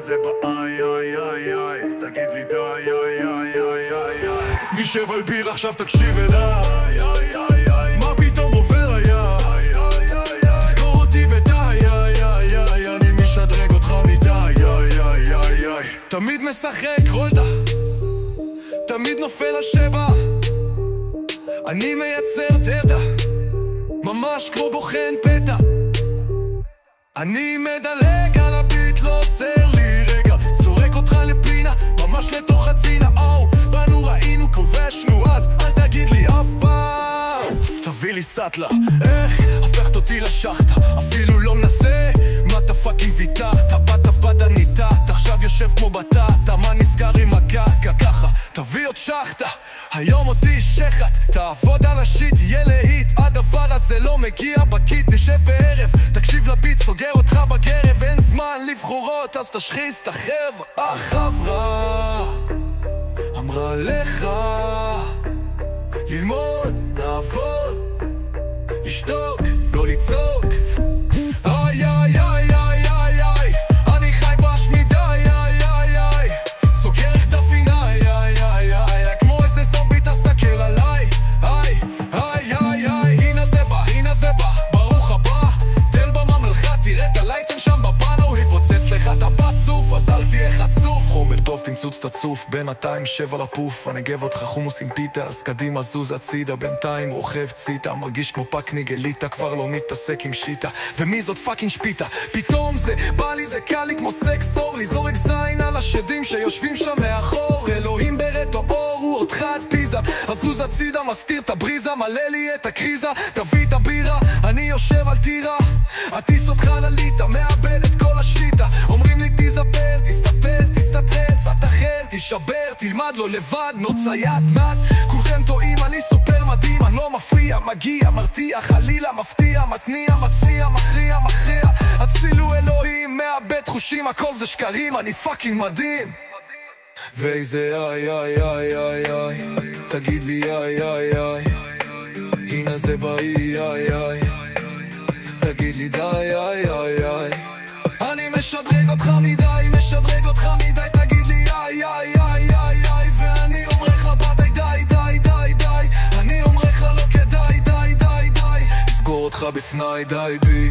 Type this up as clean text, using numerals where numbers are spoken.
זה באיי איי איי איי, תגיד לי די איי איי איי איי איי. נשב על ביר עכשיו תקשיב אליי, איי איי איי, מה פתאום עובר היה, איי איי איי, תזכור אותי ודי איי איי איי, אני משדרג אותך מדי איי איי איי איי. תמיד משחק רולדה, תמיד נופל השבע, אני מייצר תדע, ממש כמו בוחן פתע. אני מדלג על הביט, לא עוצר לי רגע, זורק אותך לפינה, ממש לתוך הצינה. באנו ראינו כובשנו, אז אל תגיד לי אף פעם תביא לי סטלה. איך הפכת אותי לשחטה, אפילו לא מנסה, מה אתה פאקינג ויתרת, באת בדה ניתת, עכשיו יושב כמו בטטה, מה נזכר עם הקקה ככה, תביא עוד שחטה. היום אותי שחט, תעבוד על השיט, יהיה להיט, הדבר הזה לא מגיע בקיט, נשב בערב, תקשיב לביט, סוגר אותך בגרב, אין זמן לבחורות, אז תשחיז את החרב. החברה אמרה לך ללמוד, לעבוד, לשתוק, לא לצעוק. איי איי איי איי איי איי, אני חי בשמידה איי איי איי, סוגר את הפינה איי איי איי, כמו איזה זומבי תסתכל עליי. איי איי איי איי, הנה זה בא, הנה זה בא, ברוך הבא, תל בממלכה, תראה את הלייטן שם בפאנו, התפוצץ לך את הפצוף, אז אל תהיה חצוף. חומר טוב תמצוץ תצוף, בינתיים שב על הפוף, אני גב אותך חומוס עם פיתה, אז קדימה זוז הצידה, בינתיים רוכב ציטה, מרגיש כמו פקניג אליטה, כבר לא מתעסק עם שיטה, ומי זאת פאקינג שפיטה. פתאום זה בא לי, זה קל לי כמו סקסור, לזורק זין על השדים שיושבים שם מאחור, אלוהים ברט או אור, הוא אותך עד פיזה, אז זוז הצידה, מסתיר את הבריזה, מלא לי את הקריזה, תביא את הבירה, אני יושב על טירה, עטיס אותך לליטה, מאבד את כל השליטה, אומרים לי תספר, תסתפר, תסתתר, קצת אחר, תשבר, תלמד לו לבד, נוצאיית מת, כולכם טועים, אני סופר מדהים, אני לא מפריע, מגיע, מרתיע, חלילה, מפתיע, מתניע, מציע, מכריע, מכריע, הצילו אלוהים, מאבד חושים, הכל זה שקרים, אני פאקינג מדהים. ואיזה איי איי איי איי איי, תגיד לי איי איי איי, הנה זה באי איי איי, תגיד לי די איי איי איי, אני משדרג אותך מדי, משדרג אותך מדי, תגיד לי איי איי איי איי איי, ואני אומר לך בדי די די די די, אני אומר לך לא כדאי די די די, סגור אותך בפני די בי.